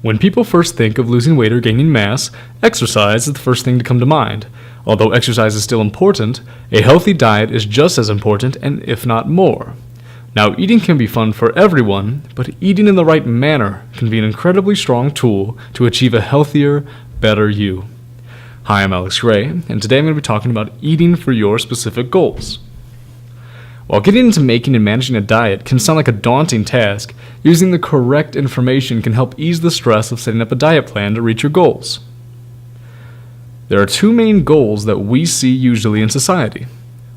When people first think of losing weight or gaining mass, exercise is the first thing to come to mind. Although exercise is still important, a healthy diet is just as important, and if not more. Now, eating can be fun for everyone, but eating in the right manner can be an incredibly strong tool to achieve a healthier, better you. Hi, I'm Alex Gray, and today I'm going to be talking about eating for your specific goals. While getting into making and managing a diet can sound like a daunting task, using the correct information can help ease the stress of setting up a diet plan to reach your goals. There are two main goals that we see usually in society.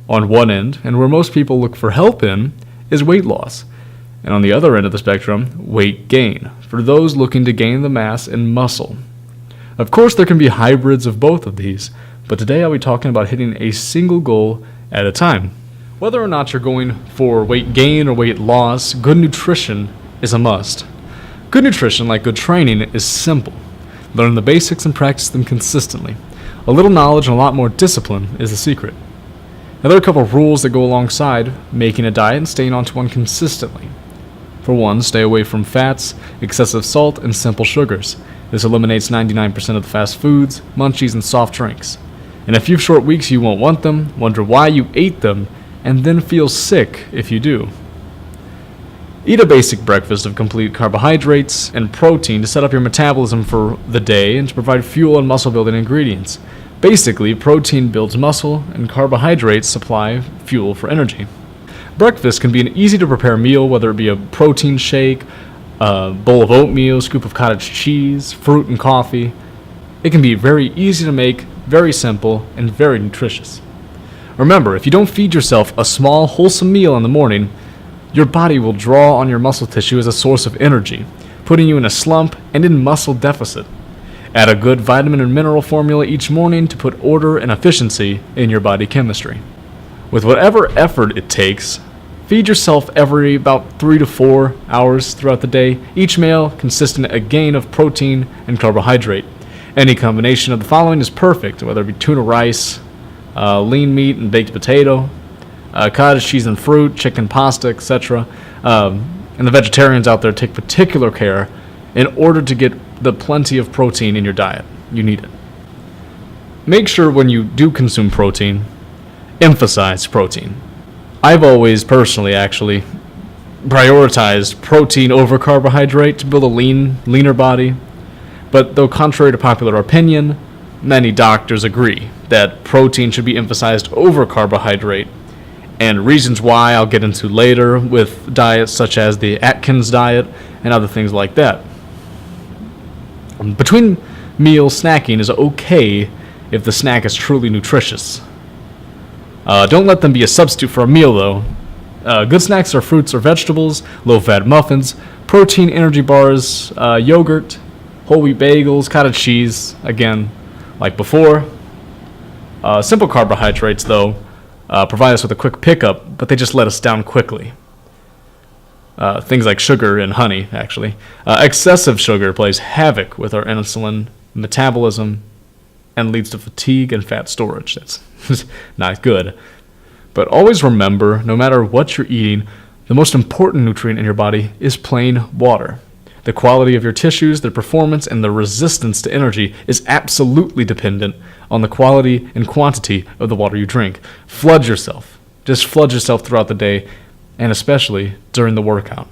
On one end, and where most people look for help in, is weight loss, and on the other end of the spectrum, weight gain, for those looking to gain the mass and muscle. Of course, there can be hybrids of both of these, but today I'll be talking about hitting a single goal at a time. Whether or not you're going for weight gain or weight loss, good nutrition is a must. Good nutrition, like good training, is simple. Learn the basics and practice them consistently. A little knowledge and a lot more discipline is the secret. Now, there are a couple of rules that go alongside making a diet and staying onto one consistently. For one, stay away from fats, excessive salt, and simple sugars. This eliminates 99% of the fast foods, munchies, and soft drinks. In a few short weeks, you won't want them, wonder why you ate them, and then feel sick if you do. Eat a basic breakfast of complete carbohydrates and protein to set up your metabolism for the day and to provide fuel and muscle-building ingredients. Basically, protein builds muscle and carbohydrates supply fuel for energy. Breakfast can be an easy-to-prepare meal, whether it be a protein shake, a bowl of oatmeal, scoop of cottage cheese, fruit and coffee. It can be very easy to make, very simple, and very nutritious. Remember, if you don't feed yourself a small, wholesome meal in the morning, your body will draw on your muscle tissue as a source of energy, putting you in a slump and in muscle deficit. Add a good vitamin and mineral formula each morning to put order and efficiency in your body chemistry. With whatever effort it takes, feed yourself every about 3 to 4 hours throughout the day, each meal consisting a gain of protein and carbohydrate. Any combination of the following is perfect, whether it be tuna rice, lean meat and baked potato, cottage cheese and fruit, chicken, pasta, etc. And the vegetarians out there take particular care in order to get the plenty of protein in your diet. You need it. Make sure when you do consume protein, emphasize protein. I've always personally actually prioritized protein over carbohydrate to build a leaner body. But though contrary to popular opinion, many doctors agree that protein should be emphasized over carbohydrate, and reasons why I'll get into later with diets such as the Atkins Diet and other things like that. Between meals, snacking is okay if the snack is truly nutritious. Don't let them be a substitute for a meal, though. Good snacks are fruits or vegetables, low-fat muffins, protein energy bars, yogurt, whole wheat bagels, cottage cheese, again, like before. Simple carbohydrates, though, provide us with a quick pickup, but they just let us down quickly. Things like sugar and honey, actually. Excessive sugar plays havoc with our insulin metabolism and leads to fatigue and fat storage. That's not good. But always remember, no matter what you're eating, the most important nutrient in your body is plain water. The quality of your tissues, their performance, and the resistance to energy is absolutely dependent on the quality and quantity of the water you drink. Flood yourself. Just flood yourself throughout the day, and especially during the workout.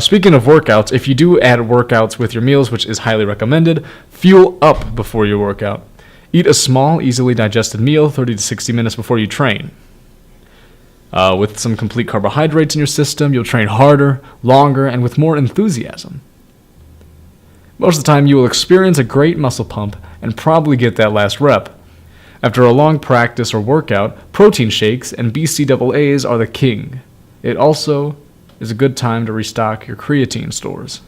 Speaking of workouts, if you do add workouts with your meals, which is highly recommended, fuel up before your workout. Eat a small, easily digested meal 30 to 60 minutes before you train. With some complete carbohydrates in your system, you'll train harder, longer, and with more enthusiasm. Most of the time, you will experience a great muscle pump and probably get that last rep. After a long practice or workout, protein shakes and BCAAs are the king. It also is a good time to restock your creatine stores.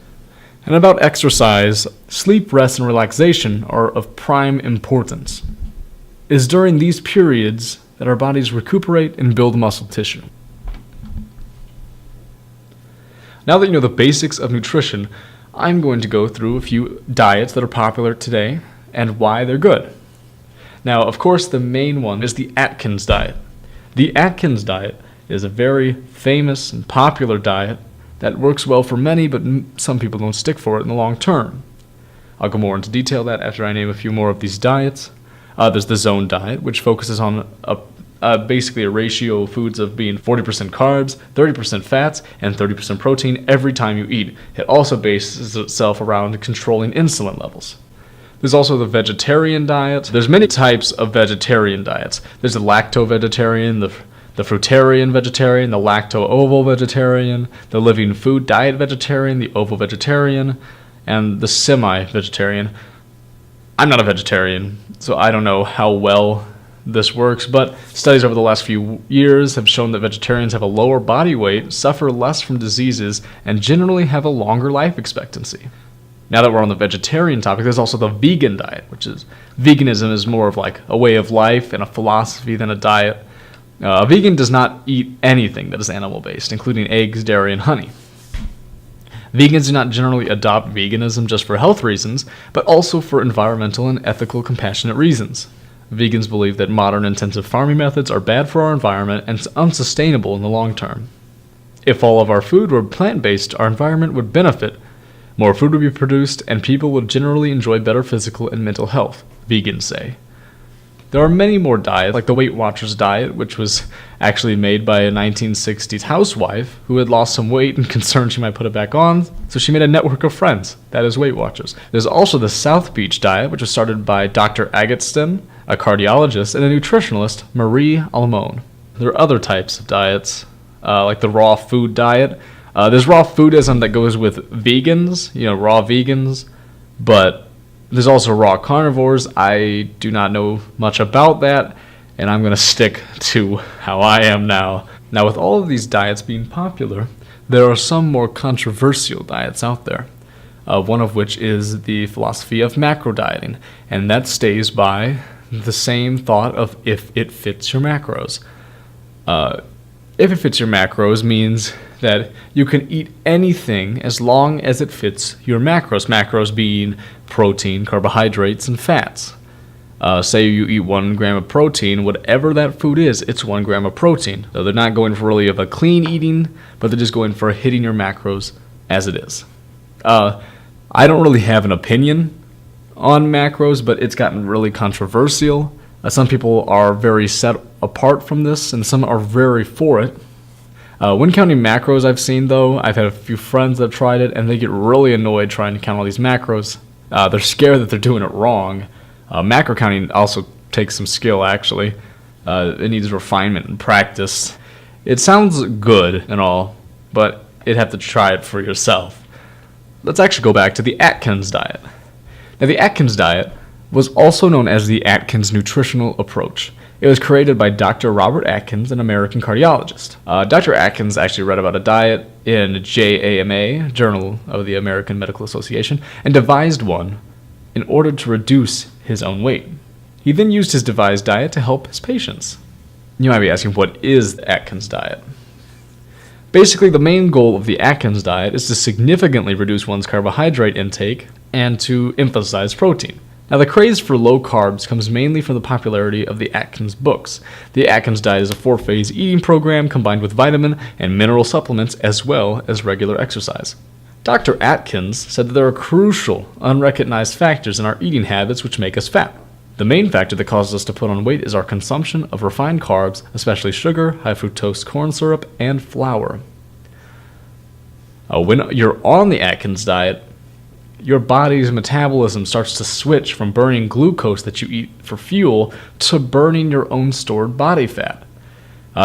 And about exercise, sleep, rest, and relaxation are of prime importance. It is during these periods that our bodies recuperate and build muscle tissue. Now that you know the basics of nutrition, I'm going to go through a few diets that are popular today and why they're good. Now, of course, the main one is the Atkins Diet. The Atkins Diet is a very famous and popular diet that works well for many, but some people don't stick for it in the long term. I'll go more into detail that after I name a few more of these diets. There's the zone diet, which focuses on basically a ratio of foods of being 40% carbs, 30% fats, and 30% protein every time you eat. It also bases itself around controlling insulin levels. There's also the vegetarian diet. There's many types of vegetarian diets. There's the lacto-vegetarian, the fruitarian vegetarian, the lacto-ovo vegetarian, the living food diet vegetarian, the ovo vegetarian, and the semi-vegetarian. I'm not a vegetarian, so I don't know how well this works, but studies over the last few years have shown that vegetarians have a lower body weight, suffer less from diseases, and generally have a longer life expectancy. Now that we're on the vegetarian topic, there's also the vegan diet, which is veganism is more of like a way of life and a philosophy than a diet. A vegan does not eat anything that is animal-based, including eggs, dairy, and honey. Vegans do not generally adopt veganism just for health reasons, but also for environmental and ethical compassionate reasons. Vegans believe that modern intensive farming methods are bad for our environment and unsustainable in the long term. If all of our food were plant-based, our environment would benefit. More food would be produced, and people would generally enjoy better physical and mental health, vegans say. There are many more diets, like the Weight Watchers diet, which was actually made by a 1960s housewife who had lost some weight and concerned she might put it back on, so she made a network of friends. That is Weight Watchers. There's also the South Beach diet, which was started by Dr. Agatston, a cardiologist, and a nutritionalist, Marie Alamone. There are other types of diets, like the raw food diet. There's raw foodism that goes with vegans, raw vegans, but there's also raw carnivores. I do not know much about that, and I'm going to stick to how I am now. Now, with all of these diets being popular, there are some more controversial diets out there, one of which is the philosophy of macro dieting, and that stays by the same thought of if it fits your macros. If it fits your macros means that you can eat anything as long as it fits your macros. Macros being protein, carbohydrates, and fats. Say you eat 1 gram of protein, whatever that food is, it's 1 gram of protein. So they're not going for really of a clean eating, but they're just going for hitting your macros as it is. I don't really have an opinion on macros, but it's gotten really controversial. Some people are very set apart from this, and some are very for it. When counting macros I've seen, though, I've had a few friends that have tried it, and they get really annoyed trying to count all these macros. They're scared that they're doing it wrong. Macro counting also takes some skill, actually. It needs refinement and practice. It sounds good and all, but you'd have to try it for yourself. Let's actually go back to the Atkins Diet. Now, the Atkins Diet was also known as the Atkins Nutritional Approach. It was created by Dr. Robert Atkins, an American cardiologist. Dr. Atkins actually read about a diet in JAMA, Journal of the American Medical Association, and devised one in order to reduce his own weight. He then used his devised diet to help his patients. You might be asking, what is the Atkins Diet? Basically, the main goal of the Atkins Diet is to significantly reduce one's carbohydrate intake and to emphasize protein. Now, the craze for low carbs comes mainly from the popularity of the Atkins books. The Atkins Diet is a 4-phase eating program combined with vitamin and mineral supplements as well as regular exercise. Dr. Atkins said that there are crucial, unrecognized factors in our eating habits which make us fat. The main factor that causes us to put on weight is our consumption of refined carbs, especially sugar, high fructose corn syrup, and flour. When you're on the Atkins Diet, your body's metabolism starts to switch from burning glucose that you eat for fuel to burning your own stored body fat.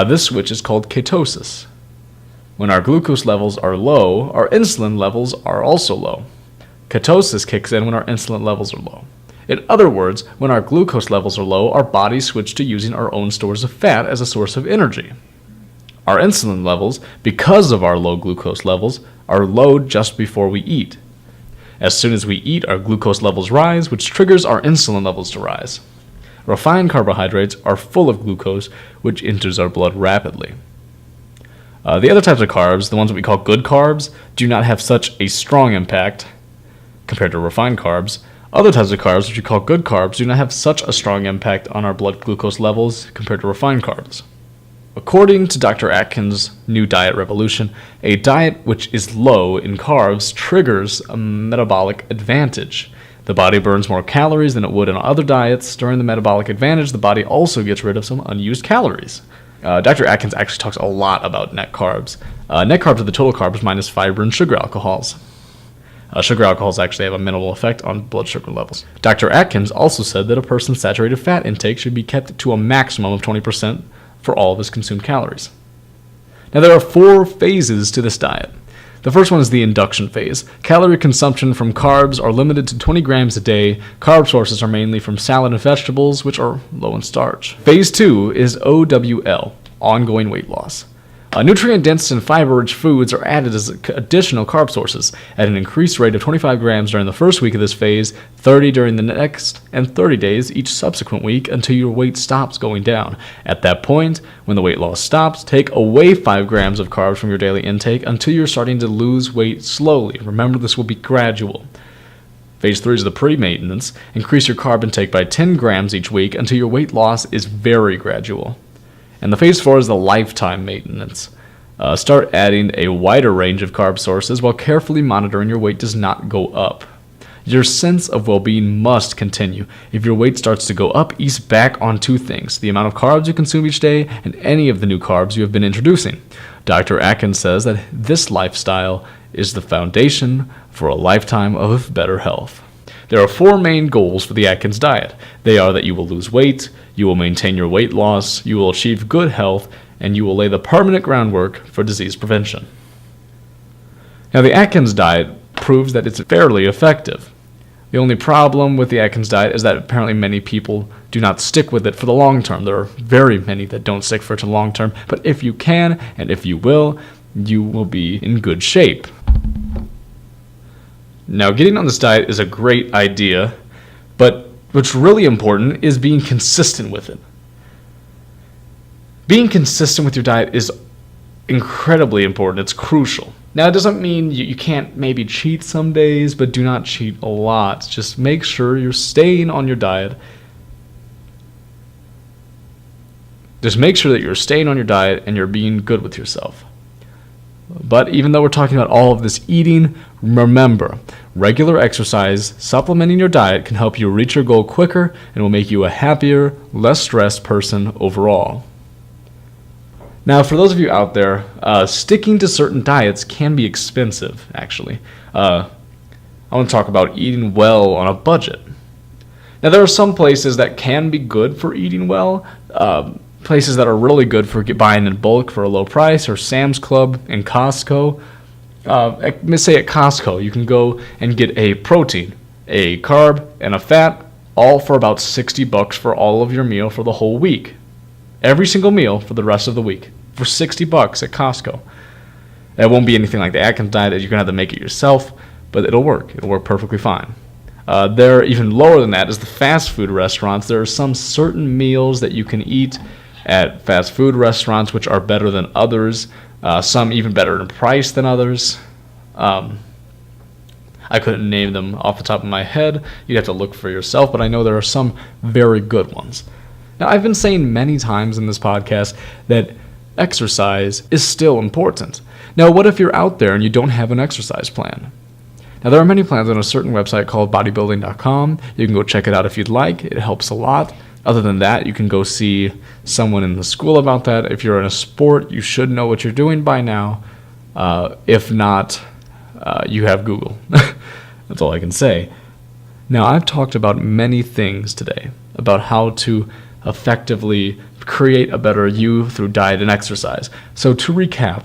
This switch is called ketosis. When our glucose levels are low, our insulin levels are also low. Ketosis kicks in when our insulin levels are low. In other words, when our glucose levels are low, our bodies switch to using our own stores of fat as a source of energy. Our insulin levels, because of our low glucose levels, are low just before we eat. As soon as we eat, our glucose levels rise, which triggers our insulin levels to rise. Refined carbohydrates are full of glucose, which enters our blood rapidly. The other types of carbs, the ones that we call good carbs, do not have such a strong impact compared to refined carbs. Other types of carbs, which we call good carbs, do not have such a strong impact on our blood glucose levels compared to refined carbs. According to Dr. Atkins' new diet revolution, a diet which is low in carbs triggers a metabolic advantage. The body burns more calories than it would in other diets. During the metabolic advantage, the body also gets rid of some unused calories. Dr. Atkins actually talks a lot about net carbs. Net carbs are the total carbs minus fiber and sugar alcohols. Sugar alcohols actually have a minimal effect on blood sugar levels. Dr. Atkins also said that a person's saturated fat intake should be kept to a maximum of 20% for all of his consumed calories. Now, there are 4 phases to this diet. The first one is the induction phase. Calorie consumption from carbs are limited to 20 grams a day. Carb sources are mainly from salad and vegetables, which are low in starch. Phase 2 is OWL, ongoing weight loss. Nutrient-dense and fiber-rich foods are added as additional carb sources at an increased rate of 25 grams during the first week of this phase, 30 during the next, and 30 days each subsequent week until your weight stops going down. At that point, when the weight loss stops, take away 5 grams of carbs from your daily intake until you're starting to lose weight slowly. Remember, this will be gradual. Phase 3 is the pre-maintenance. Increase your carb intake by 10 grams each week until your weight loss is very gradual. And the phase 4 is the lifetime maintenance. Start adding a wider range of carb sources while carefully monitoring your weight does not go up. Your sense of well-being must continue. If your weight starts to go up, ease back on 2 things: the amount of carbs you consume each day and any of the new carbs you have been introducing. Dr. Atkins says that this lifestyle is the foundation for a lifetime of better health. There are 4 main goals for the Atkins diet. They are that you will lose weight, you will maintain your weight loss, you will achieve good health, and you will lay the permanent groundwork for disease prevention. Now, the Atkins diet proves that it's fairly effective. The only problem with the Atkins diet is that apparently many people do not stick with it for the long term. There are very many that don't stick for it to the long term, but if you can, and if you will be in good shape. Now, getting on this diet is a great idea, but what's really important is being consistent with it. Being consistent with your diet is incredibly important. It's crucial. Now, it doesn't mean you can't maybe cheat some days, but do not cheat a lot. Just make sure you're staying on your diet. Just make sure that you're staying on your diet and you're being good with yourself. But even though we're talking about all of this eating, remember, regular exercise, supplementing your diet can help you reach your goal quicker and will make you a happier, less stressed person overall. Now, for those of you out there, sticking to certain diets can be expensive, actually. I want to talk about eating well on a budget. Now, there are some places that can be good for eating well, places that are really good for buying in bulk for a low price, or Sam's Club and Costco. Let's say at Costco, you can go and get a protein, a carb, and a fat, all for about $60 for all of your meal for the whole week. Every single meal for the rest of the week for $60 at Costco. That won't be anything like the Atkins diet. You're going to have to make it yourself, but it'll work. It'll work perfectly fine. There, even lower than that, is the fast food restaurants. There are some certain meals that you can eat at fast food restaurants which are better than others, some even better in price than others. I couldn't name them off the top of my head. You'd have to look for yourself, but I know there are some very good ones. Now, I've been saying many times in this podcast that exercise is still important. Now, what if you're out there and you don't have an exercise plan? Now, there are many plans on a certain website called bodybuilding.com. You can go check it out if you'd like. It helps a lot. Other than that, you can go see someone in the school about that. If you're in a sport, you should know what you're doing by now. If not, you have Google. That's all I can say. Now, I've talked about many things today, about how to effectively create a better you through diet and exercise. So to recap,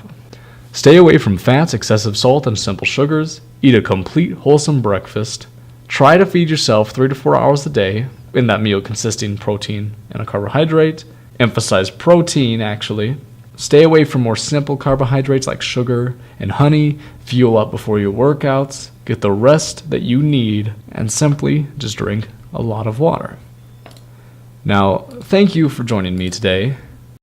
stay away from fats, excessive salt, and simple sugars. Eat a complete, wholesome breakfast. Try to feed yourself 3 to 4 hours a day, in that meal consisting protein and a carbohydrate. Emphasize protein, actually. Stay away from more simple carbohydrates like sugar and honey. Fuel up before your workouts. Get the rest that you need, and simply just drink a lot of water. Now, thank you for joining me today.